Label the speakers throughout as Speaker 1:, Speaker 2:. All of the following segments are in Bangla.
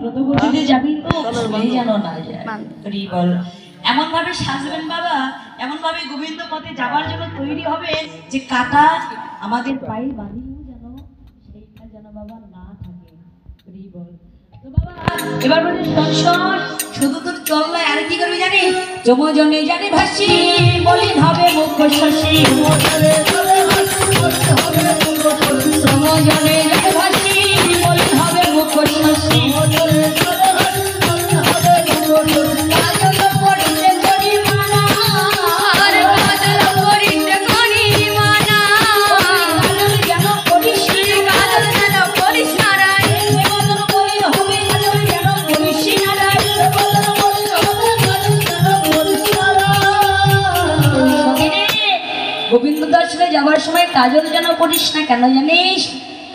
Speaker 1: ব্রতবতীতে যাবি তো ভুলেই যেন না যায়। বল এমন ভাবে সাজবেন বাবা, এমন ভাবে গোবিন্দ পথে যাবার জন্য তৈরি হবে যে কাটা আমাদের পায়ে বাঁধিলেও যেন সেইটা যেন বাবা না থাকে। বল তো বাবা এবার বলে শোন শুধু তোর চললে আর কি করবি জানি, যমজনে জানি ভাসি বলিন হবে মুখ শশী, যমজনে জানি ভাসি বলিন হবে মুখ শশী, গোবিন্দ দর্শনে যাওয়ার সময় কাজল যেন করিস না, কেন জানিস?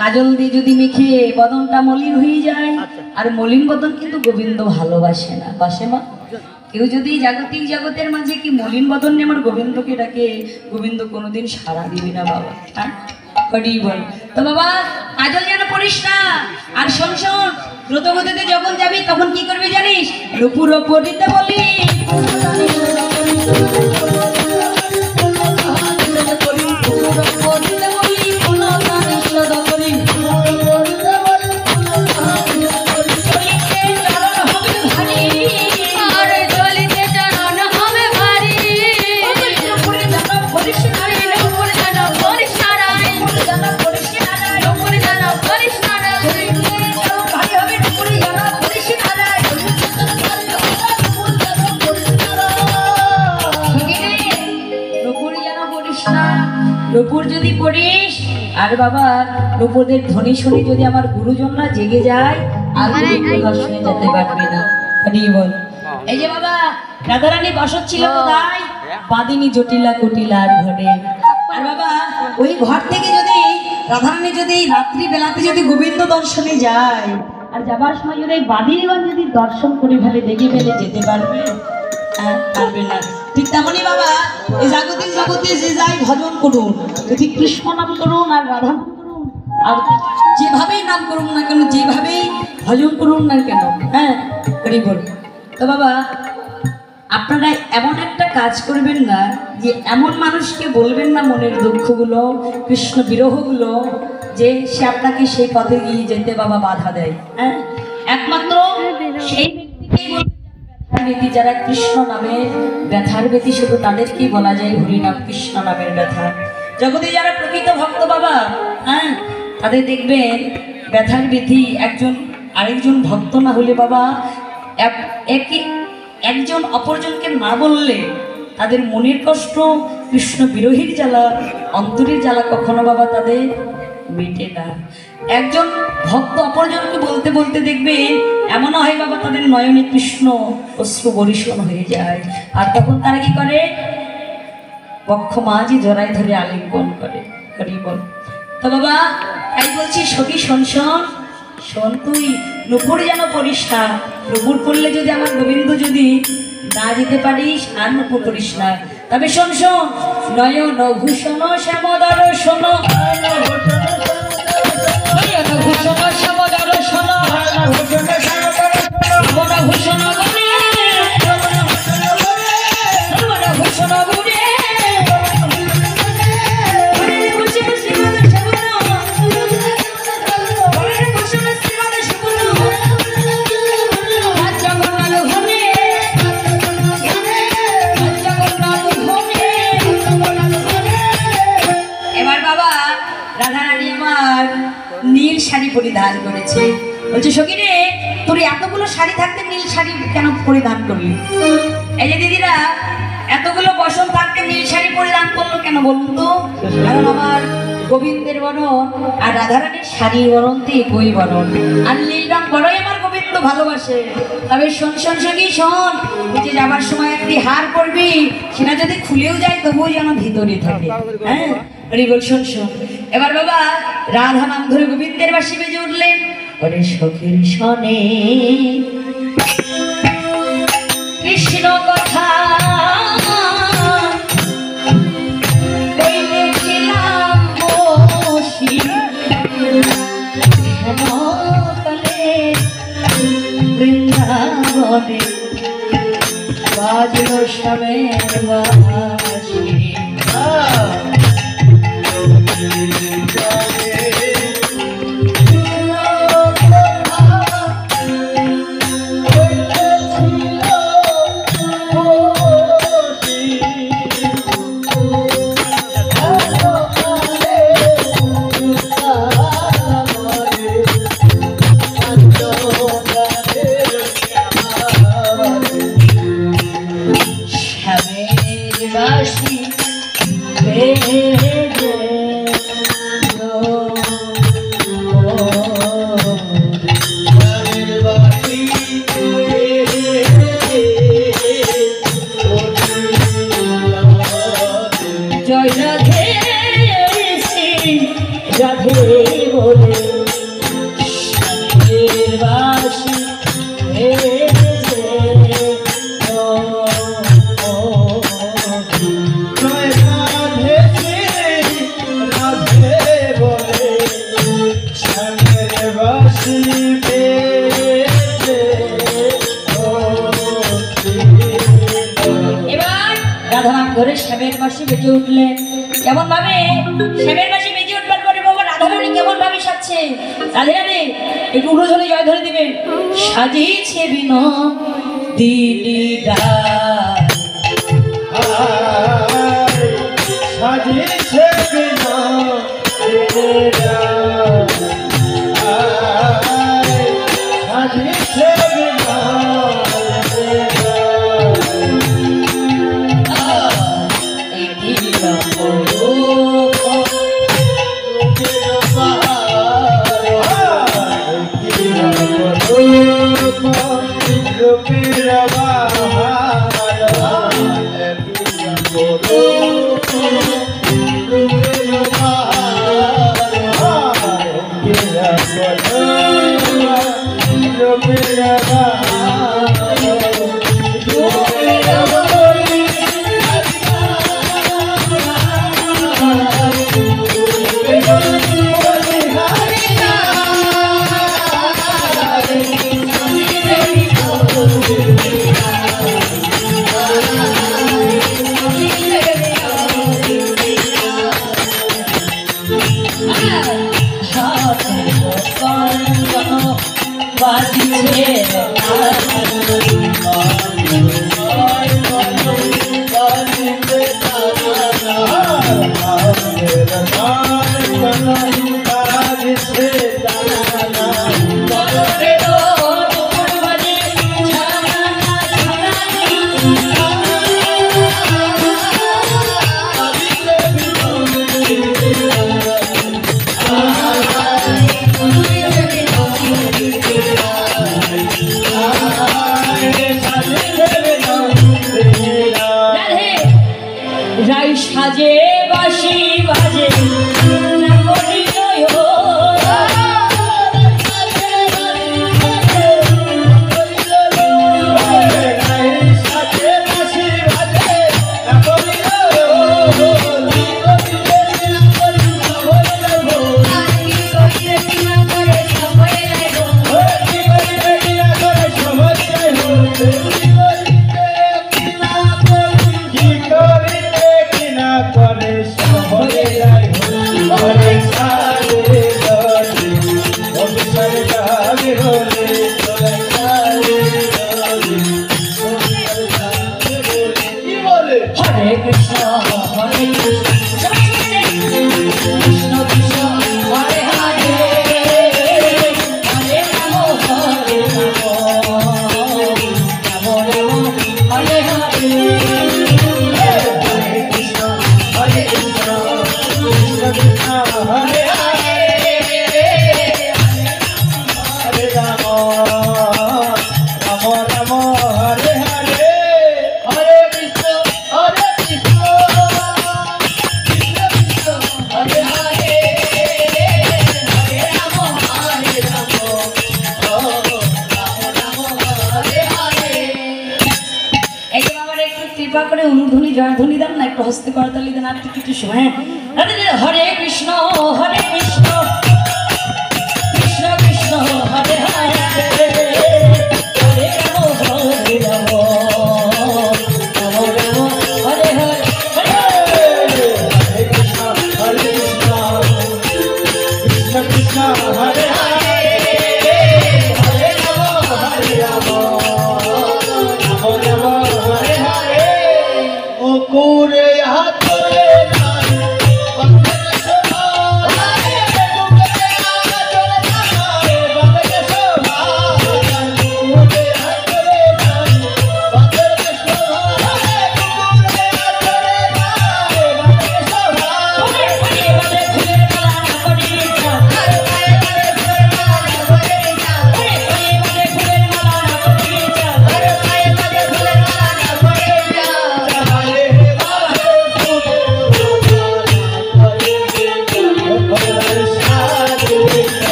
Speaker 1: কাজল দিয়ে যদি মেখে বদনটা মলিন হয়ে যায়, আর মলিন বদন কিন্তু গোবিন্দ ভালোবাসে না, বাসে মা? কেউ যদি জাগতিক জগতের মাঝে কি মলিন বদন নিয়ে আমার গোবিন্দকে ডাকে, গোবিন্দ কোনোদিন সাড়া দিবি না বাবা। হ্যাঁ বল তো বাবা কাজল যেন করিস না। আর শোন শোন ব্রতবতীতে যখন যাবি তখন কি করবি জানিস? রূপুর পড়িতে বলি রূপুর যদি পড়িস, আর বাবা রূপদের ধ্বনি শুনে যদি আমার গুরুজনরা জেগে যায় আর দর্শনে যেতে পারবে না। বল এই যে বাবা রাধারানী বসত ছিল কোথায়? বাদিনী জটিলা কুটিলার ঘরে। আর বাবা ওই ঘর থেকে যদি রাধারানী যদি রাত্রি বেলাতে যদি গোবিন্দ দর্শনে যায়, আর যাবার সময় যদি বাদিনীগণ যদি দর্শন করে ফেলে দেখে ফেলে যেতে পারবে? পারবে না। ঠিক তেমনই বাবা এই জাগতিক জগতে যে যাই ভজন করুন, যদি কৃষ্ণ নাম করুন আর রাধা নাম করুন আর যেভাবেই নাম করুন না কেন, যেভাবেই ভজন করুন না কেন, হ্যাঁ করি বল তো বাবা আপনারা এমন একটা কাজ করবেন না যে এমন মানুষকে বলবেন না মনের দুঃখগুলো, কৃষ্ণ বিরহগুলো, যে সে আপনাকে সেই পথে গিয়ে যেতে বাবা বাধা দেয়। হ্যাঁ একমাত্র সেই ব্যক্তিকেই বলবেন ব্যথী, যারা কৃষ্ণ নামের ব্যথার ব্যথী, শুধু তাদেরকেই বলা যায় হরিনাম কৃষ্ণ নামের ব্যথা। জগতে যারা প্রকৃত ভক্ত বাবা, হ্যাঁ তাদের দেখবেন ব্যথার ব্যথী একজন আরেকজন ভক্ত না হলে বাবা একজন অপরজনকে না বললে তাদের মনের কষ্ট, কৃষ্ণ বিরোহীর জ্বালা, অন্তরের জ্বালা কখনো বাবা তাদের মেটে না। একজন ভক্ত অপরজনকে বলতে বলতে দেখবেন এমন হয় বাবা তাদের নয়নে কৃষ্ণ অশ্রু বরিশন হয়ে যায়, আর তখন তারা কি করে? বক্ষ মাঝে জড়াই ধরে আলিঙ্গন করে। বল তো বাবা তাই বলছি সখী শোন শোন শোন, তুই নুপুর যেন পড়িস না। নুপুর পড়লে যদি আমার গোবিন্দ যদি না যেতে পারিস আর নুপুর পড়িস না। তবে শোন শোন নয়ন ভূষণ শ্যামদর শোন, ভূষণ শ্যামদর শোন, ভূষণ ভূষণ নীল শাড়ি পরিধান করেছে। বলছে সখী রে তোর এতগুলো শাড়ি থাকতে নীল শাড়ি কেন পরিধান করলি? এই যে দিদিরা এতগুলো বসন্ত থাকতে নীল শাড়ি পরিধান করলো কেন বলুন তো? কারণ আমার গোবিন্দের বরণ আর রাধারানীর শাড়ির বরণ তো একই বরণ, আর নীল রং বড়ই আমার গোবিন্দ ভালোবাসে। তবে শোন শোন সখী শোন, যে যাবার সময় একটি হার পরবি, সেটা যদি খুলেও যায় তবুও যেন ভিতরে থাকে। হ্যাঁ বল শোন শোন। এবার বাবা রাধা নাম ধরে গোবিন্দের বাঁশি বেজে উঠলেন। ওরে সখীর শোনে কৃষ্ণ কথা বলেছিলাম বসি হেমতলে মনে বাজলো শ্যামের বাঁশি। জয় রাধে রাধে বলে শ্যামের বাঁশি বেজে।
Speaker 2: জয় রাধে রাধে বলে শ্যামের বাঁশি বেজে।
Speaker 1: এবার রাধারাম ধরে শ্যামের বাঁশি বেজে উঠলেন। কেমন ভাবে শ্যামের বাঁশি বেজে উঠবার পরে বাবা রাধারানী কেমন ভাবে সাজছে। রাধে রাধে একটু উড়ো ধরে জয় ধরে দিবেন। সাজিয়েছে বিনোদিনী গান,
Speaker 2: সাজিয়েছে বিনোদিনী গান, সাজিয়েছে বিনোদিনী গান।
Speaker 1: একটি রূপ রাই সাজে বাঁশি বাজে হরে কৃষ্ণ হরে কৃষ্ণ কৃষ্ণ কৃষ্ণ হরে হরে হরে রাম হরে রাম রাম রাম হরে হরে। হরে কৃষ্ণ হরে কৃষ্ণ কৃষ্ণ কৃষ্ণ হরে হরে হরে রাম রাম রাম হরে হরে। হরে কৃষ্ণ হরে কৃষ্ণ কৃষ্ণ কৃষ্ণ হরে হরে হরে রাম হরে রাম রাম রাম হরে হরে। এই যে বাবার একটু কৃপা করে অনুধ্বনি জয়ধ্বনি দেন না, একটু হস্তে করতালি দেন, আর কিছু সময়। হরে কৃষ্ণ হরে কৃষ্ণ কৃষ্ণ কৃষ্ণ হরে হরে হরে রাম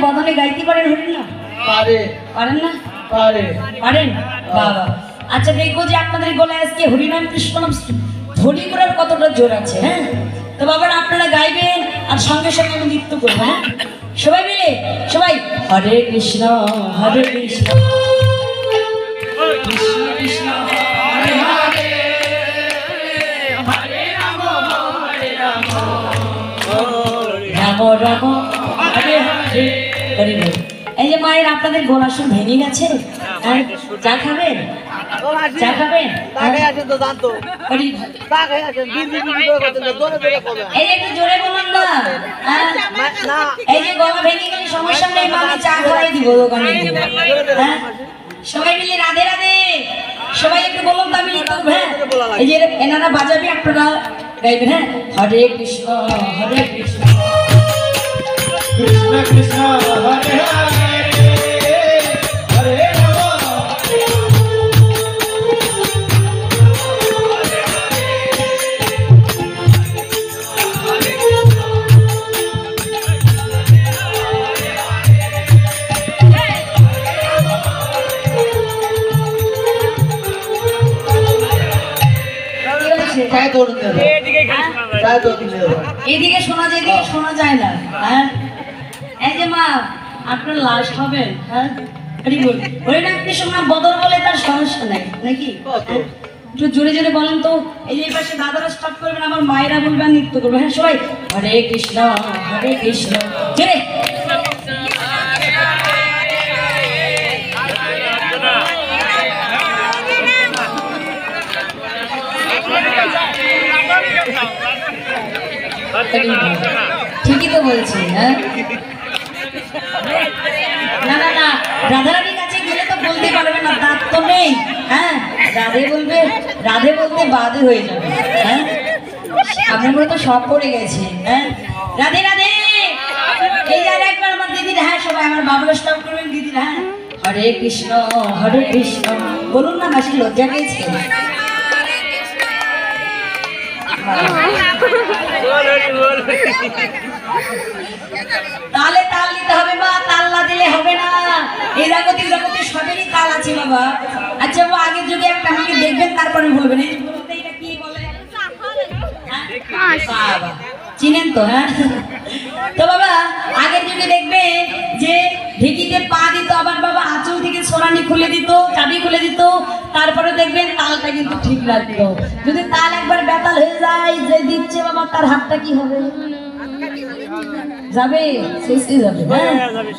Speaker 1: বদনে গাইতে পারেন হরিনাম?
Speaker 2: পারে
Speaker 1: পারেন না?
Speaker 2: পারে
Speaker 1: পারেন? বাবা, আচ্ছা দেখবো যে আপনাদের গলায় আজকে হরিনাম কৃষ্ণ নাম ধ্বনি করার কতটা জোর আছে। হ্যাঁ, তো বাবার আপনারা গাইবেন আর সঙ্গে সঙ্গে আমি নৃত্য করবো। হ্যাঁ, সবাই মিলে সবাই হরে কৃষ্ণ হরে কৃষ্ণ কৃষ্ণ কৃষ্ণ হরে হরে হরে রাম রাম হরে হরে হরে বল। এই যে মায়ের আপনাদের গলা সুর ভেঙে গেছে, হ্যাঁ, চা খাবেন? চা খাবেন? হরি এই যে একটু জোরে বলুন না। হ্যাঁ, এই যে গলা ভেঙে গেলে সমস্যা নেই, মা আমি চা খাওয়াই দিব দোকানে গিয়ে। হ্যাঁ, সবাই মিলে রাধে রাধে সবাই একটু বলুন তো আমি লিখব। হ্যাঁ, এই যে এনারা বাজাবে আপনারা গাইবেন। হ্যাঁ, হরে কৃষ্ণ হরে কৃষ্ণ
Speaker 2: কৃষ্ণ কৃষ্ণ হরে হরে হরে রাম
Speaker 1: এদিকে শোনা যায়, এদিকে শোনা যায় না। হ্যাঁ, এই যে মা আপনার লাস্ট হবে। হ্যাঁ, হরিনাম কৃষ্ণ নাম বদল বলে তার সমস্যা নাই নাকি? একটু জোরে জোরে বলেন তো। এই যে পাশে দাদারা স্টপ করবেন, আমার মায়েরা বলবেন, নৃত্য করবে। হ্যাঁ, সবাই হরে কৃষ্ণ জোরে। ঠিকই তো বলছি। হ্যাঁ, না না না, রাধারানীর কাছে গেলে তো বলতে পারবে না, দাঁত তো নেই। হ্যাঁ, রাধে বলবে, রাধে বলতে বাদে হয়ে যাবে। হ্যাঁ, আপনার মনে তো সব পড়ে গেছে। হ্যাঁ, রাধে রাধে এই আর একবার আমার দিদির। হ্যাঁ, সবাই আমার বাবুরা স্টপ করবেন দিদির। হ্যাঁ, হরে কৃষ্ণ বলুন না, মাসি লজ্জা পেয়েছে। তালে তাল দিতে হবে বা তাল না দিলে হবে না। এই জগতে সবেরই তাল আছে বাবা। আচ্ছা বাবা, আগের যুগে একটা আমাকে দেখবেন তারপরে বলবেন এই বলতে এটা কি বলে। বাবা চিনেন তো? হ্যাঁ, তো বাবা আগের যুগে দেখবেন যে ঢেকিতে পা দিত, আবার বাবা আঁচল থেকে সোনানি খুলে দিত, চাবি খুলে দিত, তারপরে দেখবেন তালটা কিন্তু ঠিক লাগতো। যদি তাল একবার বেতাল হয়ে যায়, যে দিচ্ছে বাবা তার হাতটা কি হবে? যাবে, শেষে যাবে। হ্যাঁ,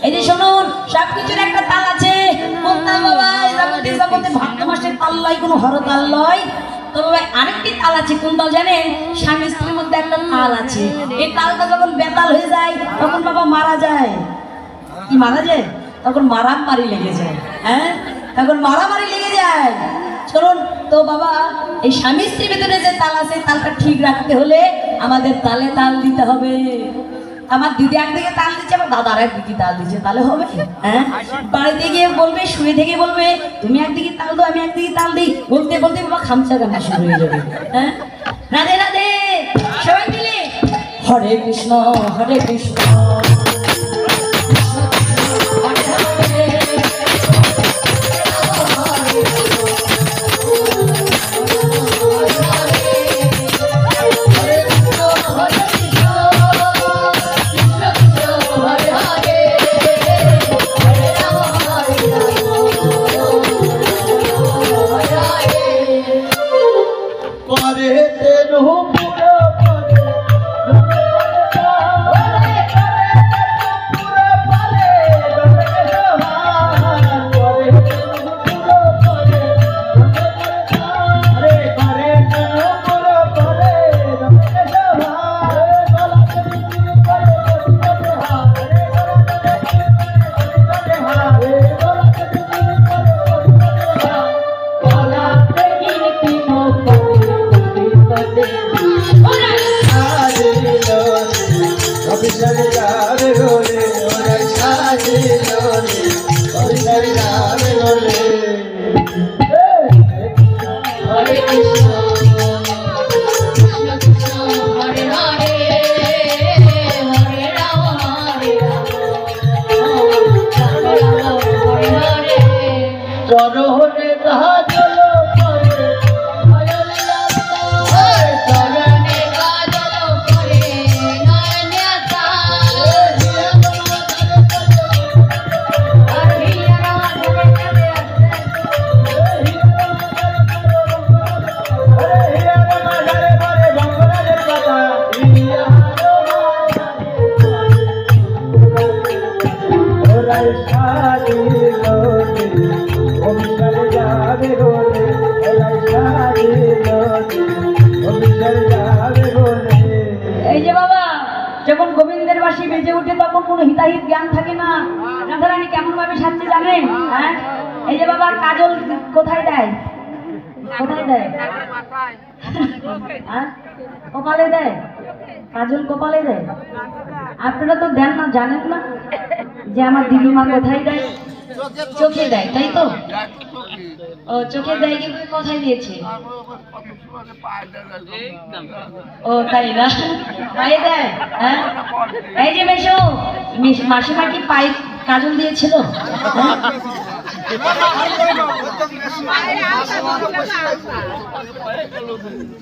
Speaker 1: এই যে শুনুন, সবকিছুর একটা তাল আছে। কোন তাল বাবা? এই জগতে ভাদ্র মাসের তাল লয়, কোনো হরতাল লয়। তো বাবা আরেকটি তাল আছে, কোন তাল জানেন? স্বামী স্ত্রীর মধ্যে একটা তাল আছে। এই তালটা যখন বেতাল হয়ে যায় তখন বাবা মারা যায়। কি মারা যায়? তখন মারামারি লেগে যায়। হ্যাঁ, তখন মারামারি লেগে যায়। শুনুন তো বাবা, এই স্বামী স্ত্রীর ভেতরে যে তাল আছে, তালটা ঠিক রাখতে হলে আমাদের তালে তাল দিতে হবে। আমার দিদি একদিকে তাল দিচ্ছে, আমার দাদা আর একদিকে তাল দিচ্ছে, তাহলে হবে? হ্যাঁ, বাড়িতে গিয়ে বলবে, শুয়ে থেকে বলবে তুমি একদিকে তাল দাও, আমি একদিকে তাল দিই, বলতে বলতে বাবা খামচা গানা শুরু হয়ে যাবে। হ্যাঁ, রাধে রাধে সবাই মিলে হরে কৃষ্ণ হরে কৃষ্ণ
Speaker 2: চরণে কাজল করে নয়ন আশা চরণে কাজল করে নয়ন আশা
Speaker 1: এই যে বাবা, যখন গোবিন্দের বাঁশি বেজে ওঠে তখন কোনো হিতাহিত জ্ঞান থাকে না। রাধারানী কেমন ভাবে সাজছে জানেন? হ্যাঁ, এই যে বাবা, কাজল কোথায় দেয়? কোথায় দেয়? হ্যাঁ, কপালে দেয়। কাজল কপালে দেয়। আপনারা তো দেন না, জানেন না যে আমার দিদিমা কোথায় দেয়? চোখে দেয়, তাই তো? ও, চোখে দেয়, কিন্তু কোথায় দিয়েছে? ও তাই না, পায়ে দেয়। হ্যাঁ, এই যে মেশো, মাসিমা কি পায়ে কাজল দিয়েছিল?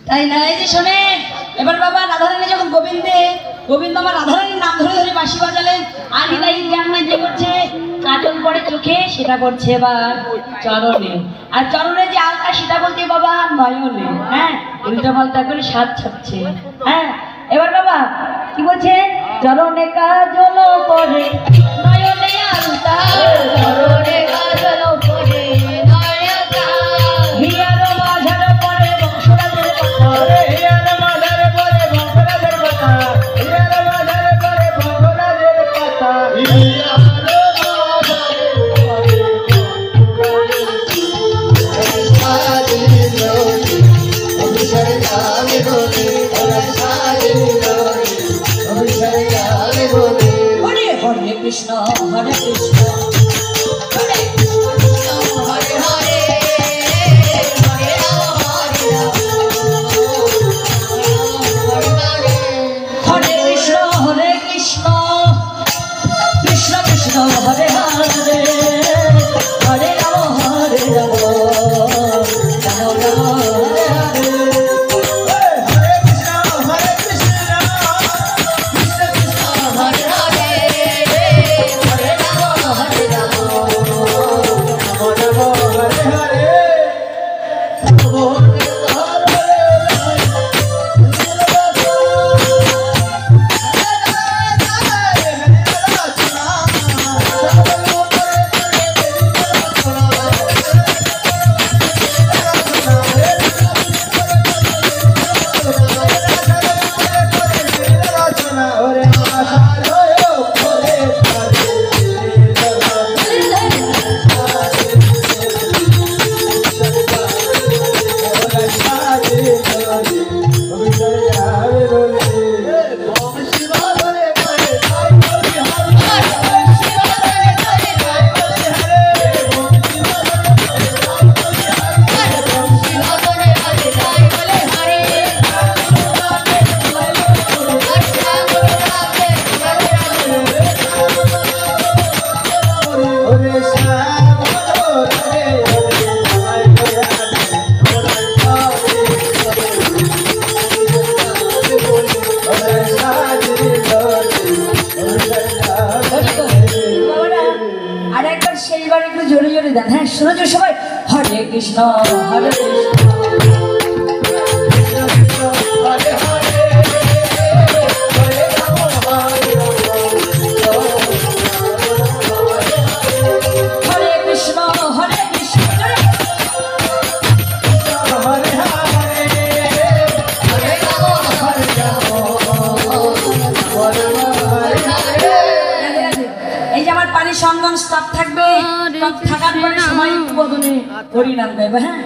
Speaker 1: তাই না? এই যে শোনেন, এবার বাবা রাধারানী যখন গোবিন্দ আমার রাধারানীর নাম ধরে ধরে বাঁশি বাজালেন, আর হিতাহিত জ্ঞান নাই, যে করছে কাজল পড়ে চোখে, সেটা করছে এবার চরণে, আর চরণে যে আলতা সেটা বলছে বাবা নয়নে। হ্যাঁ, উল্টা পাল্টা করে সাজ ছাড়ছে। হ্যাঁ, এবার বাবা কি বলছে? চরণে কাজল পড়ে নয়নে আলতা, চরণে কাজল পড়ে নয়নে আলতা, হিয়ার মাঝার পড়ে বংশরাজের কথা,
Speaker 2: হিয়ার মাঝার পরে বংশরাজের কথা, হিয়ার মাঝার পরে বংশরাজের কথা, হিয়ার
Speaker 1: হরে কৃষ্ণ হরে কৃষ্ণ হরে কৃষ্ণ হরে হরে, হরে রাম হরে রাম, হরে কৃষ্ণ হরে কৃষ্ণ, কৃষ্ণ কৃষ্ণ হরে হরে, হরে রাম হরে রাম, রাম রাম হরে হরে। সেইবার একটু জোরে জোরে দেন। হ্যাঁ, শোনো তো সবাই, হরে কৃষ্ণ হরে কৃষ্ণ,
Speaker 2: হরে হরে, হরে রাম হরে রাম,
Speaker 1: হরে কৃষ্ণ হরে কৃষ্ণ,
Speaker 2: হরে হরে, হরে রাম হরে রাম, হরে হরে হরে।
Speaker 1: এই যে আমার পানির সঙ্গম স্টপ থাকবে, স্টপ থাকার পরে সময় বদলে হরিনাম গাইবে। হ্যাঁ।